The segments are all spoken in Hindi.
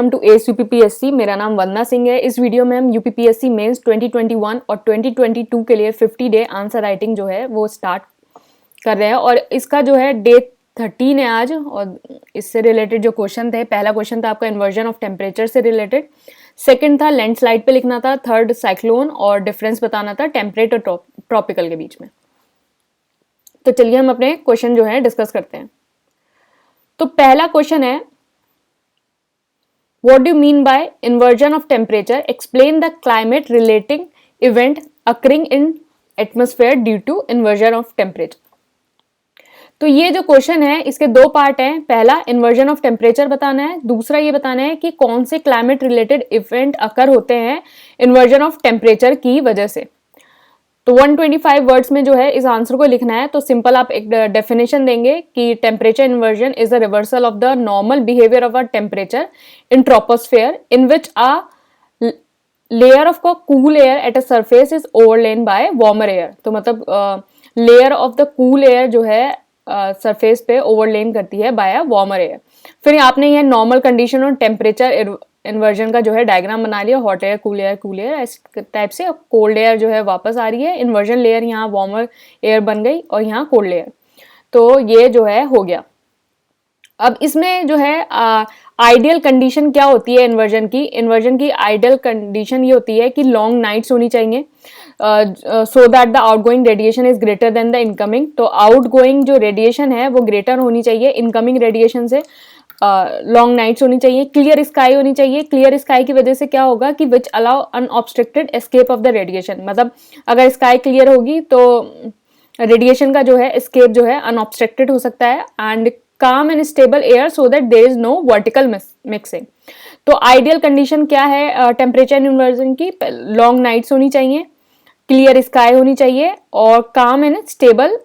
Welcome to S UPPSC. मेरा नाम वंदना सिंह है। इस वीडियो में हम यूपीपीएससी मेंस 2021 और 2022 के लिए 50 डे आंसर राइटिंग जो है वो स्टार्ट कर रहे हैं और इसका जो है डे 13 है आज। और इससे रिलेटेड जो क्वेश्चन थे, पहला क्वेश्चन था आपका इन्वर्जन ऑफ टेम्परेचर से रिलेटेड, सेकंड था लैंडस्लाइड पे लिखना था, थर्ड साइक्लोन और डिफरेंस बताना था टेम्परेट और ट्रॉपिकल के बीच में। तो चलिए हम अपने क्वेश्चन जो है डिस्कस करते हैं। तो पहला क्वेश्चन है, what do you mean by inversion of temperature? Explain the climate relating event occurring in atmosphere due to inversion of temperature. तो ये जो क्वेश्चन है इसके दो पार्ट हैं। पहला इन्वर्जन ऑफ टेम्परेचर बताना है, दूसरा ये बताना है कि कौन से क्लाइमेट रिलेटेड इवेंट अकर होते हैं इन्वर्जन ऑफ टेम्परेचर की वजह से। तो 125 वर्ड्स में जो है इस आंसर को लिखना है। तो सिंपल आप एक डेफिनेशन देंगे कि temperature inversion is the reversal of the normal behaviour of a temperature in troposphere in which a layer of cool air at a surface is overlain by warmer air. तो मतलब layer of the cool air जो है सरफेस पे ओवरलेन करती है बाय अ वार्मर एयर। फिर आपने यह नॉर्मल कंडीशन और टेम्परेचर इन्वर्जन का जो है डायग्राम बना लिया, हॉट एयर कूल एयर इस टाइप से। कोल्ड एयर जो है वापस आ रही है, इन्वर्जन लेयर यहाँ वार्मर एयर बन गई और यहाँ कोल्ड एयर। तो ये जो है हो गया। अब इसमें जो है आइडियल कंडीशन क्या होती है इन्वर्जन की? इन्वर्जन की आइडियल कंडीशन ये होती है कि लॉन्ग नाइट्स होनी चाहिए so that the outgoing radiation is greater than the incoming. तो आउटगोइंग जो रेडिएशन है वो ग्रेटर होनी चाहिए इनकमिंग रेडिएशन से। लॉन्ग नाइट्स होनी चाहिए, क्लियर स्काई होनी चाहिए। क्लियर स्काई की वजह से क्या होगा कि which allow unobstructed escape of the radiation. मतलब अगर स्काई क्लियर होगी तो रेडिएशन का जो है एस्केप जो है अनऑब्स्ट्रक्टेड हो सकता है। And calm and stable air so that there is no vertical mixing. तो आइडियल कंडीशन क्या है टेम्परेचर इन्वर्जन की? लॉन्ग नाइट्स होनी चाहिए, क्लियर स्काई होनी चाहिए और काम एंड स्टेबल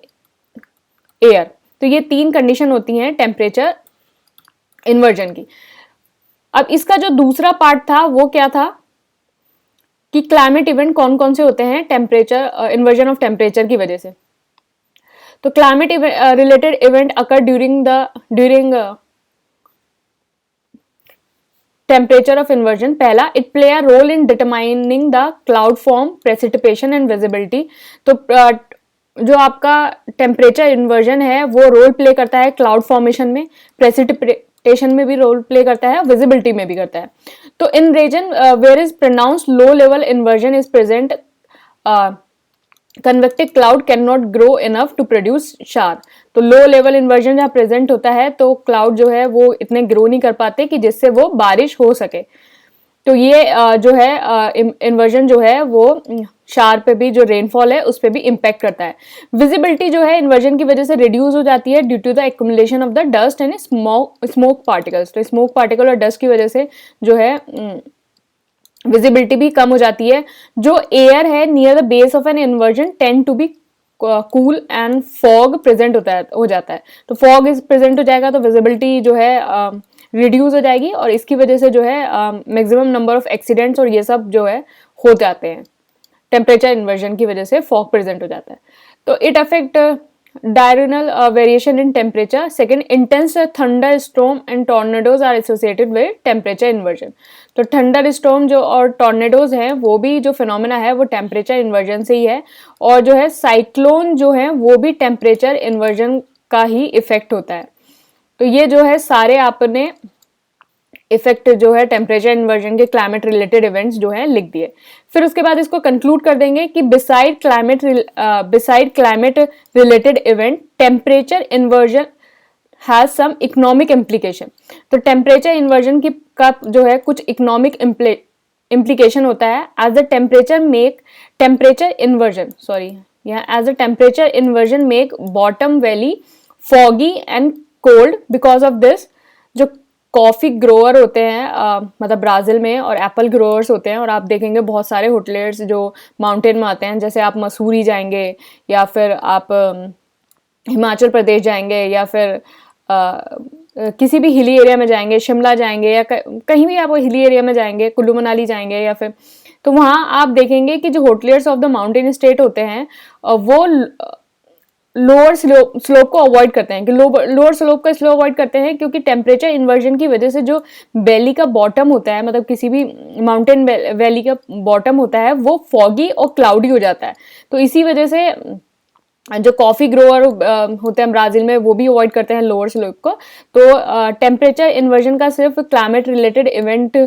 एयर। तो ये तीन कंडीशन होती हैं टेम्परेचर इन्वर्जन की। अब इसका जो दूसरा पार्ट था वो क्या था कि क्लाइमेट इवेंट कौन कौन से होते हैं टेम्परेचर इन्वर्जन ऑफ टेम्परेचर की वजह से। तो climate related event occur during temperature of inversion. पहला, it play a role in determining the cloud form, precipitation and visibility. तो जो आपका टेम्परेचर इन्वर्जन है वो रोल प्ले करता है क्लाउड फॉर्मेशन में, प्रेसिपिटेशन में भी रोल प्ले करता है, विजिबिलिटी में भी करता है। तो in region where is pronounce low level inversion is present, convective cloud can not grow enough to produce shower. तो लो लेवल इन्वर्जन जहाँ प्रेजेंट होता है तो क्लाउड जो है वो इतने ग्रो नहीं कर पाते कि जिससे वो बारिश हो सके। तो ये जो है इन्वर्जन जो है वो शार पे भी, जो रेनफॉल है उस पर भी इम्पैक्ट करता है। विजिबिलिटी जो है इन्वर्जन की वजह से रिड्यूस हो जाती है due to the accumulation of the dust and smoke particles. तो स्मोक पार्टिकल और डस्ट की वजह से जो है विजिबिलिटी भी कम हो जाती है। जो एयर है near the base of an inversion tend to be cool and fog present हो जाता है। तो फॉग इज प्रेजेंट हो जाएगा तो विजिबिलिटी जो है रिड्यूस हो जाएगी और इसकी वजह से जो है मैक्सिमम नंबर ऑफ एक्सीडेंट्स और ये सब जो है हो जाते हैं। टेम्परेचर इन्वर्जन की वजह से फॉग प्रेजेंट हो जाता है। तो it affect diurnal variation in temperature. Second, intense thunderstorm and tornadoes are associated with temperature inversion. तो थंडर स्टॉर्म जो और टॉर्नेडोज हैं वो भी जो फिनोमेना है वो टेम्परेचर इन्वर्जन से ही है। और जो है साइक्लोन जो है वो भी टेम्परेचर इन्वर्जन का ही इफेक्ट होता है। तो ये जो है सारे आपने इफेक्ट जो है टेम्परेचर इन्वर्जन के क्लाइमेट रिलेटेड इवेंट्स जो है लिख दिए। फिर उसके बाद इसको कंक्लूड कर देंगे कि beside climate related event temperature inversion has some economic implication. तो टेम्परेचर इन्वर्जन की का जो है कुछ इकोनॉमिक इम्प्लीकेशन होता है। As the temperature inversion make bottom valley foggy and cold. Because of this जो कॉफ़ी ग्रोअर होते हैं मतलब ब्राज़ील में और एप्पल ग्रोअर्स होते हैं, और आप देखेंगे बहुत सारे होटलियर्स जो माउंटेन में आते हैं, जैसे आप मसूरी जाएंगे या फिर आप हिमाचल प्रदेश जाएंगे या फिर किसी भी हिली एरिया में जाएंगे, शिमला जाएंगे या कहीं भी आप हिली एरिया में जाएंगे, कुल्लू मनाली जाएंगे या फिर, तो वहाँ आप देखेंगे कि जो hoteliers of the mountain state होते हैं वो लोअर स्लोप को अवॉइड करते हैं कि लोअर स्लोप का स्लो अवॉइड करते हैं क्योंकि टेम्परेचर इन्वर्जन की वजह से जो वैली का बॉटम होता है, मतलब किसी भी माउंटेन वैली का बॉटम होता है, वो फॉगी और क्लाउडी हो जाता है। तो इसी वजह से जो कॉफ़ी ग्रोअर होते हैं ब्राज़ील में, वो भी अवॉइड करते हैं लोअर स्लोप को। तो टेम्परेचर इन्वर्जन का सिर्फ क्लाइमेट रिलेटेड इवेंट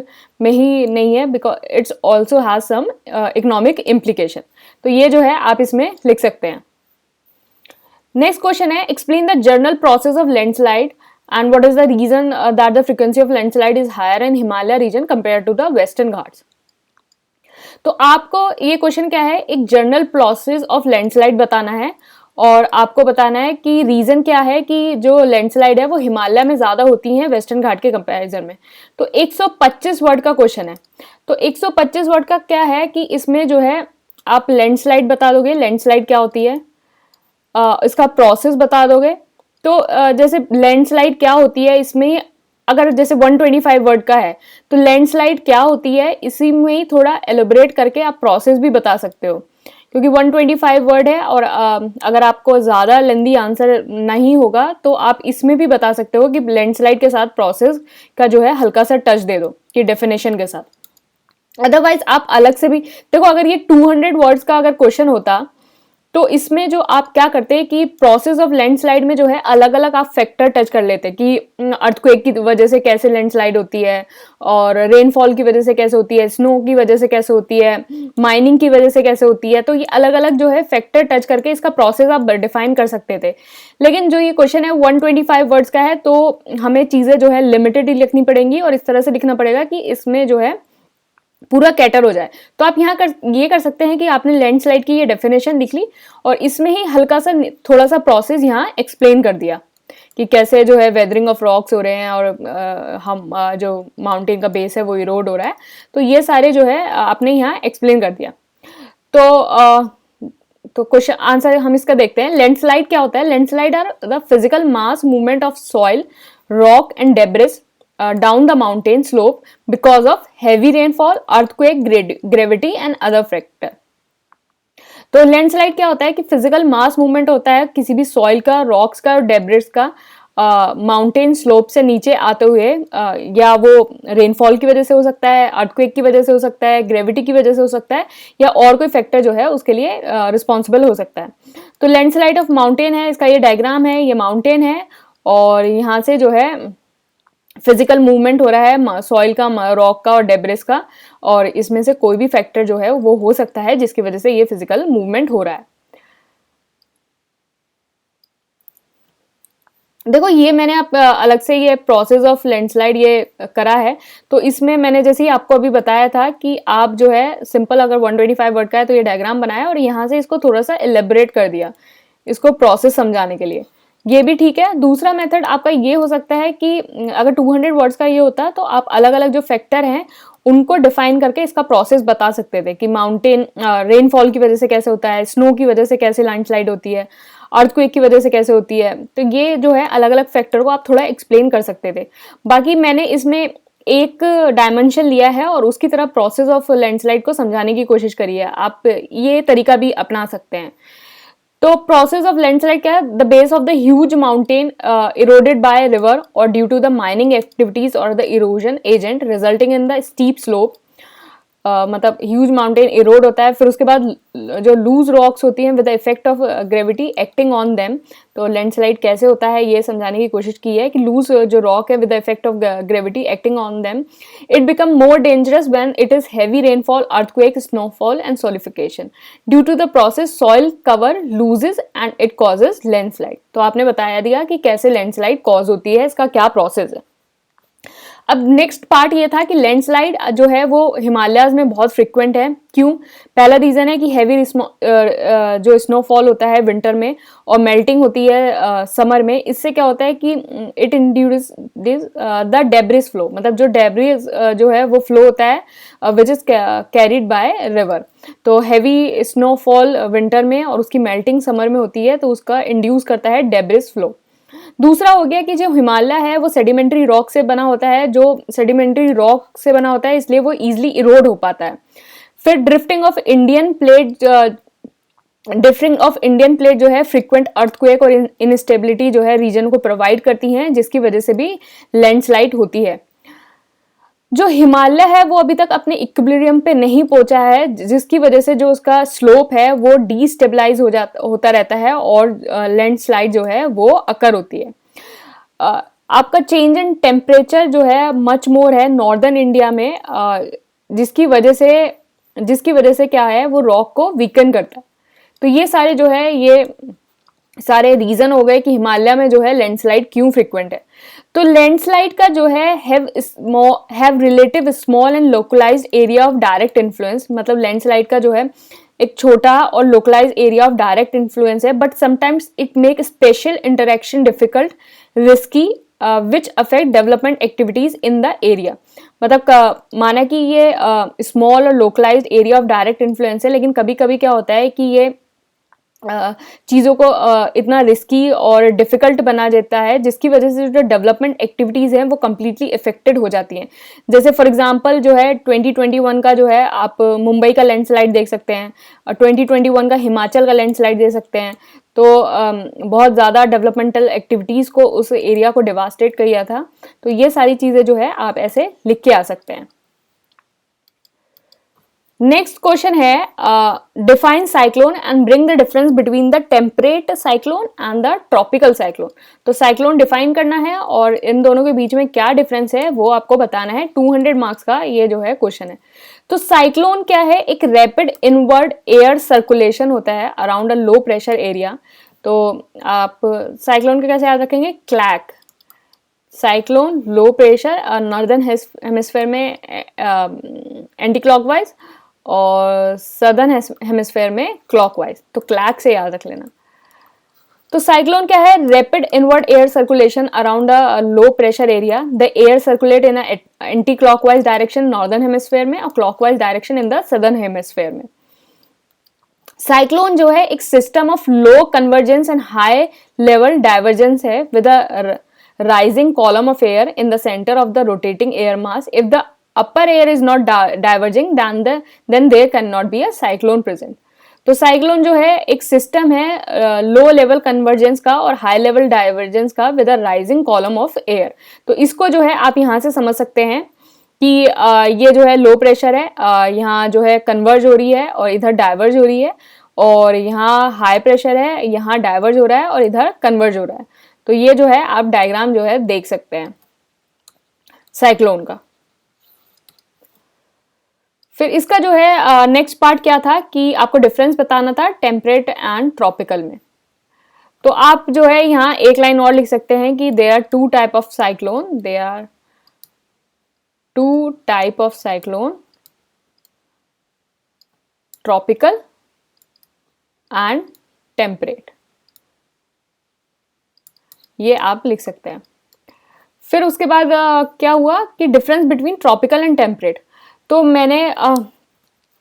में ही नहीं है, because it's also has some economic implication. तो ये जो है आप इसमें लिख सकते हैं। नेक्स्ट क्वेश्चन है, explain the general process of landslide and what is the reason that the frequency of landslide is higher in Himalaya region compare to the western Ghats. तो आपको ये क्वेश्चन क्या है, एक जनरल प्रोसेस ऑफ लैंडस्लाइड बताना है और आपको बताना है कि रीजन क्या है कि जो लैंडस्लाइड है वो हिमालय में ज्यादा होती हैं वेस्टर्न घाट के कंपैरिजन में। तो 125 वर्ड का क्वेश्चन है। तो 125 वर्ड का क्या है कि इसमें जो है आप लैंडस्लाइड बता दोगे, लैंडस्लाइड क्या होती है, इसका प्रोसेस बता दोगे। तो जैसे लैंडस्लाइड क्या होती है, इसमें अगर जैसे 125 वर्ड का है तो लैंडस्लाइड क्या होती है इसी में ही थोड़ा एलोबरेट करके आप प्रोसेस भी बता सकते हो, क्योंकि 125 वर्ड है और अगर आपको ज़्यादा लेंदी आंसर नहीं होगा तो आप इसमें भी बता सकते हो कि लैंडस्लाइड के साथ प्रोसेस का जो है हल्का सा टच दे दो कि डेफिनेशन के साथ। अदरवाइज आप अलग से भी देखो, अगर ये 200 वर्ड्स का अगर क्वेश्चन होता तो इसमें जो आप क्या करते हैं कि प्रोसेस ऑफ लैंडस्लाइड में जो है अलग अलग आप फैक्टर टच कर लेते हैं कि अर्थक्वेक की वजह से कैसे लैंडस्लाइड होती है, और रेनफॉल की वजह से कैसे होती है, स्नो की वजह से कैसे होती है, माइनिंग की वजह से कैसे होती है। तो ये अलग अलग जो है फैक्टर टच करके इसका प्रोसेस आप डिफाइन कर सकते थे। लेकिन जो ये क्वेश्चन है 125 वर्ड्स का है तो हमें चीज़ें जो है लिमिटेड ही लिखनी पड़ेंगी और इस तरह से लिखना पड़ेगा कि इसमें जो है पूरा कैटर हो जाए। तो आप यहाँ ये कर सकते हैं कि आपने लैंडस्लाइड की ये डेफिनेशन लिख ली और इसमें ही हल्का सा थोड़ा सा प्रोसेस यहाँ एक्सप्लेन कर दिया कि कैसे जो है वेदरिंग ऑफ रॉक्स हो रहे हैं और हम जो माउंटेन का बेस है वो इरोड हो रहा है। तो ये सारे जो है आपने यहाँ एक्सप्लेन कर दिया। तो क्वेश्चन आंसर हम इसका देखते हैं। लैंडस्लाइड क्या होता है? Landslide are the physical mass movement of soil, rock and debris down the mountain slope because of heavy rainfall, earthquake, gravity and other factor। तो लैंडस्लाइड क्या होता है कि फिजिकल मास मूवमेंट होता है किसी भी सॉइल का, रॉक्स का और डेब्रिस का माउंटेन स्लोप से नीचे आते हुए, या वो रेनफॉल की वजह से हो सकता है, अर्थक्वेक की वजह से हो सकता है, ग्रेविटी की वजह से हो सकता है, या और कोई फैक्टर जो है उसके लिए रिस्पॉन्सिबल हो सकता है। तो लैंडस्लाइड ऑफ माउंटेन है, इसका ये डायग्राम है, ये माउंटेन है और यहाँ से जो है फिजिकल मूवमेंट हो रहा है सॉइल का, रॉक का और डेब्रिस का, और इसमें से कोई भी फैक्टर जो है वो हो सकता है जिसकी वजह से ये फिजिकल मूवमेंट हो रहा है। देखो ये मैंने अलग से ये प्रोसेस ऑफ लैंडस्लाइड ये करा है। तो इसमें मैंने जैसे ही आपको अभी बताया था कि आप जो है सिंपल अगर 125 वर्ड का है तो ये डायग्राम बनाया और यहाँ से इसको थोड़ा सा एलेबरेट कर दिया इसको प्रोसेस समझाने के लिए, ये भी ठीक है। दूसरा मेथड आपका ये हो सकता है कि अगर 200 वर्ड्स का ये होता तो आप अलग अलग जो फैक्टर हैं उनको डिफाइन करके इसका प्रोसेस बता सकते थे कि माउंटेन रेनफॉल की वजह से कैसे होता है, स्नो की वजह से कैसे लैंडस्लाइड होती है, अर्थक्वेक की वजह से कैसे होती है। तो ये जो है अलग अलग फैक्टर को आप थोड़ा एक्सप्लेन कर सकते थे। बाकी मैंने इसमें एक डायमेंशन लिया है और उसकी तरह प्रोसेस ऑफ लैंडस्लाइड को समझाने की कोशिश करी है। आप ये तरीका भी अपना सकते हैं। तो प्रोसेस ऑफ लैंडस्लाइड क्या है? The base of the huge mountain eroded by river और due to the mining activities और the erosion agent resulting in the steep slope. मतलब ह्यूज माउंटेन इरोड होता है, फिर उसके बाद जो लूज रॉक्स होती हैं with the effect of gravity acting on them. तो लैंडस्लाइड कैसे होता है ये समझाने की कोशिश की है कि लूज जो रॉक है with the effect of gravity acting on them, it become more dangerous when it is heavy rainfall, earthquake, snowfall and solifluction. Due to the process soil cover loses and it causes landslide. तो आपने बताया दिया कि कैसे लैंडस्लाइड कॉज होती है, इसका क्या प्रोसेस है। अब नेक्स्ट पार्ट ये था कि लैंडस्लाइड जो है वो हिमालयाज में बहुत फ्रिक्वेंट है। क्यों? पहला रीजन है कि हैवी जो स्नोफॉल होता है विंटर में और मेल्टिंग होती है समर में। इससे क्या होता है कि it induce the debris flow, मतलब जो डेब्रिस जो है वो फ्लो होता है which is carried by river. तो हैवी स्नोफॉल विंटर में और उसकी मेल्टिंग समर में होती है, तो उसका इंड्यूस करता है डेब्रिस फ्लो। दूसरा हो गया कि जो हिमालय है वो सेडिमेंट्री रॉक से बना होता है, जो सेडिमेंट्री रॉक से बना होता है इसलिए वो इजीली इरोड हो पाता है। फिर drifting of Indian plate differing of Indian plate जो है फ्रीक्वेंट अर्थक्वेक और इनस्टेबिलिटी जो है रीजन को प्रोवाइड करती हैं, जिसकी वजह से भी लैंडस्लाइड होती है। जो हिमालय है वो अभी तक अपने इक्विलिब्रियम पे नहीं पहुंचा है, जिसकी वजह से जो उसका स्लोप है वो डीस्टेबलाइज होता रहता है और लैंडस्लाइड जो है वो अकर होती है। आपका चेंज इन टेम्परेचर जो है मच मोर है नॉर्दर्न इंडिया में, जिसकी वजह से क्या है वो रॉक को वीकन करता है। तो ये सारे जो है ये सारे रीजन हो गए कि हिमालय में जो है लैंडस्लाइड क्यों फ्रिक्वेंट है। तो लैंडस्लाइड का जो है have relative small and localised area of direct influence, मतलब लैंडस्लाइड का जो है एक छोटा और localise area of direct influence है, but sometimes it make spatial interaction difficult, risky, which affect development activities in the area. मतलब माना कि ये स्मॉल और localised area of direct influence है, लेकिन कभी कभी क्या होता है कि ये चीज़ों को इतना रिस्की और डिफिकल्ट बना देता है, जिसकी वजह से जो डेवलपमेंट एक्टिविटीज़ हैं वो कम्प्लीटली इफेक्टेड हो जाती हैं। जैसे फॉर एग्जांपल जो है 2021 का जो है आप मुंबई का लैंडस्लाइड देख सकते हैं, 2021 का हिमाचल का लैंडस्लाइड देख सकते हैं। तो बहुत ज़्यादा डेवलपमेंटल एक्टिविटीज़ को उस एरिया को डिवास्टेट किया था। तो ये सारी चीज़ें जो है आप ऐसे लिख के आ सकते हैं। नेक्स्ट क्वेश्चन है define cyclone and bring the difference between the temperate cyclone and the tropical cyclone. तो साइक्लोन डिफाइन करना है और इन दोनों के बीच में क्या डिफरेंस है वो आपको बताना है। 200 मार्क्स का ये जो है क्वेश्चन है। तो साइक्लोन क्या है? एक रैपिड इनवर्ड एयर सर्कुलेशन होता है अराउंड अ लो प्रेशर एरिया। तो आप साइक्लोन के कैसे याद रखेंगे? Clack. Cyclone low pressure northern hemisphere में एंटी क्लॉकवाइज और सदर्न हेमिस्फेयर में क्लॉकवाइज। तो क्लैक से याद रख लेना। तो साइक्लोन क्या है? Rapid inward air circulation around a low pressure area. The air circulate in anti clockwise direction northern hemisphere में और clockwise direction in the southern hemisphere में। साइक्लोन जो है एक system of low convergence and high level divergence है with a rising column of air in the center of the rotating air mass. If the upper air is not diverging, then there cannot be a cyclone present. तो साइक्लोन जो है एक सिस्टम है लो लेवल कन्वर्जेंस का और हाई लेवल डाइवर्जेंस का with a rising column of air. तो इसको जो है आप यहाँ से समझ सकते हैं कि ये जो है लो प्रेशर है, यहाँ जो है कन्वर्ज हो रही है और इधर डाइवर्ज हो रही है, और यहाँ हाई प्रेशर है, यहाँ डाइवर्ज हो रहा है और इधर कन्वर्ज हो रहा है। तो ये जो है आप डायग्राम जो है देख सकते हैं साइक्लोन का। फिर इसका जो है नेक्स्ट पार्ट क्या था कि आपको डिफरेंस बताना था टेम्परेट एंड ट्रॉपिकल में। तो आप जो है यहाँ एक लाइन और लिख सकते हैं कि there are two type of cyclone, there are two type of cyclone, tropical and temperate. ये आप लिख सकते हैं। फिर उसके बाद क्या हुआ कि difference between tropical and temperate. तो मैंने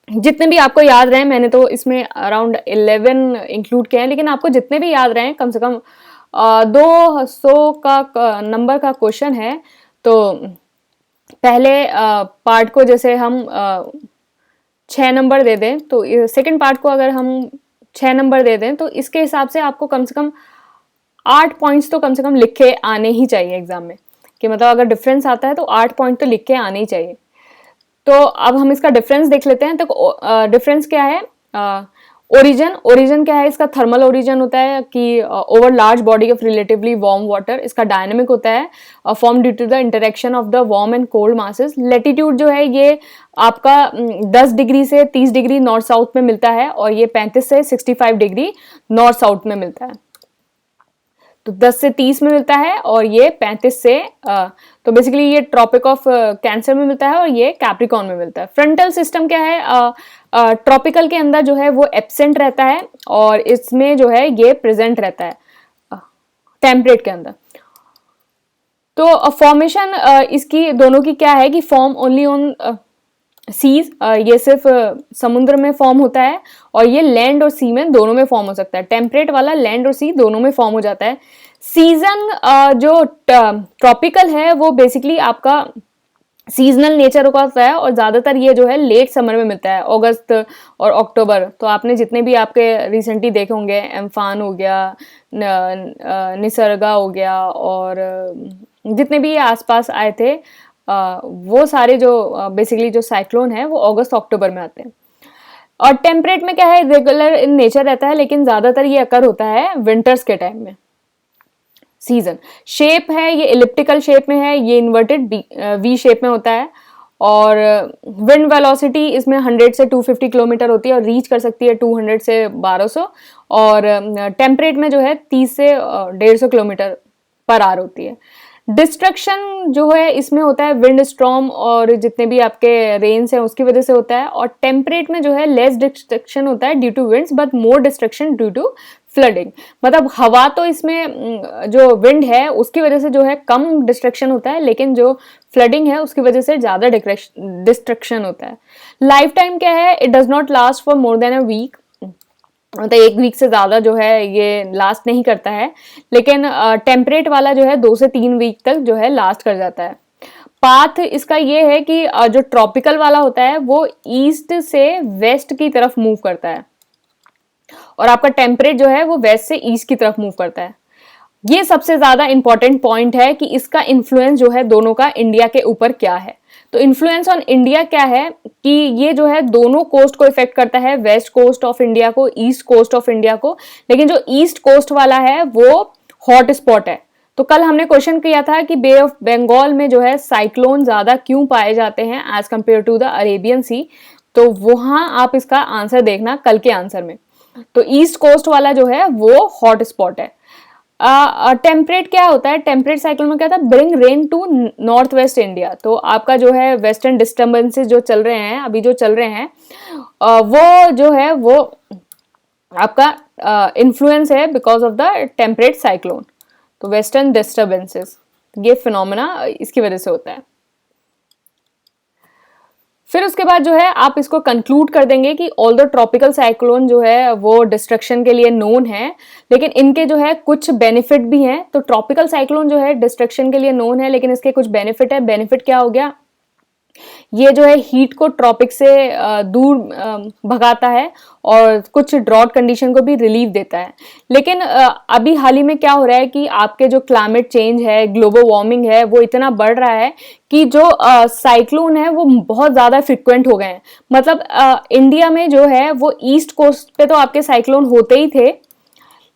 जितने भी आपको याद रहे, मैंने तो इसमें अराउंड 11 इंक्लूड किए हैं, लेकिन आपको जितने भी याद रहे कम से कम 200 का नंबर का क्वेश्चन है। तो पहले पार्ट को जैसे हम 6 नंबर दे दें, तो सेकंड पार्ट को अगर हम 6 नंबर दे दें, तो इसके हिसाब से आपको कम से कम 8 पॉइंट्स तो कम से कम लिख के आने ही चाहिए एग्जाम में, कि मतलब अगर डिफरेंस आता है तो 8 पॉइंट तो लिख के आने ही चाहिए। तो अब हम इसका डिफरेंस देख लेते हैं। तो डिफरेंस क्या है? ओरिजिन क्या है? इसका थर्मल ओरिजिन होता है कि over large body of relatively warm water. इसका डायनेमिक होता है form due to the interaction of the warm and cold masses. Latitude जो है ये आपका 10 डिग्री से 30 डिग्री नॉर्थ साउथ में मिलता है, और ये 35 से 65 डिग्री नॉर्थ साउथ में मिलता है। तो 10 से 30 में मिलता है और ये 35 से तो बेसिकली ये ट्रॉपिक ऑफ कैंसर में मिलता है और ये कैप्रिकॉन में मिलता है। फ्रंटल सिस्टम क्या है? ट्रॉपिकल के अंदर जो है वो एब्सेंट रहता है और इसमें जो है ये प्रेजेंट रहता है टेम्परेट के अंदर। तो फॉर्मेशन इसकी दोनों की क्या है कि फॉर्म ओनली ऑन सीज, ये सिर्फ समुद्र में फॉर्म होता है, और ये लैंड और सी में दोनों में फॉर्म हो सकता है। टेम्परेट वाला लैंड और सी दोनों में फॉर्म हो जाता है। सीजन जो ट्रॉपिकल है वो बेसिकली आपका सीजनल नेचर का होता है और ज़्यादातर ये जो है लेट समर में मिलता है, अगस्त और अक्टूबर। तो आपने जितने भी आपके रिसेंटली देखे होंगे, एम्फान हो गया, निसर्गा हो गया, और जितने भी ये आसपास आए थे, वो सारे जो बेसिकली जो साइक्लोन है वो अगस्त अक्टूबर में आते हैं। और टेम्परेट में क्या है, रेगुलर इन नेचर रहता है, लेकिन ज़्यादातर ये अकर होता है विंटर्स के टाइम में। सीजन शेप है ये इलिप्टिकल शेप में है, ये इन्वर्टेड वी शेप में होता है, और विंड वेलोसिटी इसमें 100 से 250 किलोमीटर होती है और रीच कर सकती है 200 से 1200, और टेम्परेट में जो है 30 से 150 किलोमीटर पर आवर होती है। डिस्ट्रक्शन जो है इसमें होता है विंड स्टॉर्म और जितने भी आपके रेन्स हैं उसकी वजह से होता है, और टेम्परेट में जो है लेस डिस्ट्रक्शन होता है due to winds but more destruction due to flooding. मतलब हवा तो इसमें जो विंड है उसकी वजह से जो है कम डिस्ट्रक्शन होता है, लेकिन जो फ्लडिंग है उसकी वजह से ज़्यादा डिस्ट्रक्शन होता है। लाइफ टाइम क्या है, it does not last for more than a week, मतलब 1 वीक से ज़्यादा जो है ये लास्ट नहीं करता है, लेकिन टेम्परेट वाला जो है 2 से 3 वीक तक जो है लास्ट कर जाता है। पाथ इसका ये है कि जो ट्रॉपिकल वाला होता है वो ईस्ट से वेस्ट की तरफ मूव करता है, और आपका टेम्परेट जो है वो वेस्ट से ईस्ट की तरफ मूव करता है। ये सबसे ज्यादा इंपॉर्टेंट पॉइंट है कि इसका इन्फ्लुएंस जो है दोनों का इंडिया के ऊपर क्या है। तो इन्फ्लुएंस ऑन इंडिया क्या है कि ये जो है दोनों कोस्ट को इफेक्ट करता है, वेस्ट कोस्ट ऑफ इंडिया को, ईस्ट कोस्ट ऑफ इंडिया को, लेकिन जो ईस्ट कोस्ट वाला है वो हॉट स्पॉट है। तो कल हमने क्वेश्चन किया था कि बे ऑफ बंगाल में जो है साइक्लोन ज्यादा क्यों पाए जाते हैं as compare to the Arabian Sea, तो वहां आप इसका आंसर देखना कल के आंसर में। तो ईस्ट कोस्ट वाला जो है वो हॉट स्पॉट है। टेम्परेट क्या होता है, टेम्परेट साइक्लोन में क्या था, bring rain to north west India. तो आपका जो है वेस्टर्न डिस्टर्बेंसेस जो चल रहे हैं अभी जो चल रहे हैं वो जो है वो आपका इन्फ्लुएंस है because of the temperate cyclone. तो वेस्टर्न डिस्टर्बेंसेस ये फिनोमेना इसकी वजह से होता है। फिर उसके बाद जो है आप इसको कंक्लूड कर देंगे कि ऑल द ट्रॉपिकल साइक्लोन जो है वो डिस्ट्रक्शन के लिए नोन है, लेकिन इनके जो है कुछ बेनिफिट भी हैं। तो ट्रॉपिकल साइक्लोन जो है डिस्ट्रक्शन के लिए नोन है, लेकिन इसके कुछ बेनिफिट है। बेनिफिट क्या हो गया, ये जो है हीट को ट्रॉपिक से दूर भगाता है और कुछ ड्रॉट कंडीशन को भी रिलीफ देता है। लेकिन अभी हाल ही में क्या हो रहा है कि आपके जो क्लाइमेट चेंज है, ग्लोबल वार्मिंग है, वो इतना बढ़ रहा है कि जो साइक्लोन है वो बहुत ज़्यादा फ्रिक्वेंट हो गए हैं। मतलब इंडिया में जो है वो ईस्ट कोस्ट पे तो आपके साइक्लोन होते ही थे,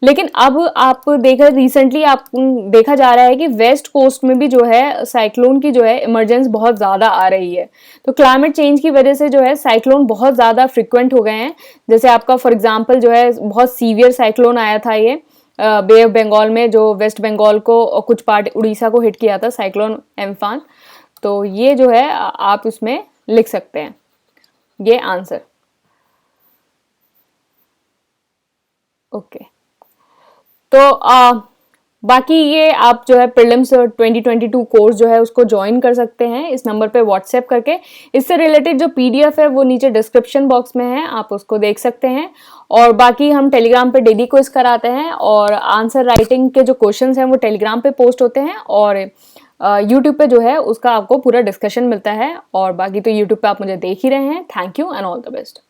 लेकिन अब आप देखा रिसेंटली आप देखा जा रहा है कि वेस्ट कोस्ट में भी जो है साइक्लोन की जो है इमरजेंस बहुत ज़्यादा आ रही है। तो क्लाइमेट चेंज की वजह से जो है साइक्लोन बहुत ज़्यादा फ्रिक्वेंट हो गए हैं। जैसे आपका फॉर एग्जांपल जो है बहुत सीवियर साइक्लोन आया था ये बे ऑफ बंगाल में, जो वेस्ट बंगाल को और कुछ पार्ट उड़ीसा को हिट किया था, साइक्लोन एम्फान। तो ये जो है आप उसमें लिख सकते हैं ये आंसर। ओके तो बाकी ये आप जो है प्रीलिम्स 2022 कोर्स जो है उसको ज्वाइन कर सकते हैं इस नंबर पे व्हाट्सएप करके। इससे रिलेटेड जो पीडीएफ है वो नीचे डिस्क्रिप्शन बॉक्स में है, आप उसको देख सकते हैं। और बाकी हम टेलीग्राम पे डेली क्विज कराते हैं और आंसर राइटिंग के जो क्वेश्चंस हैं वो टेलीग्राम पे पोस्ट होते हैं, और यूट्यूब पे जो है उसका आपको पूरा डिस्कशन मिलता है। और बाकी तो यूट्यूब पे आप मुझे देख ही रहे हैं। Thank you and all the best.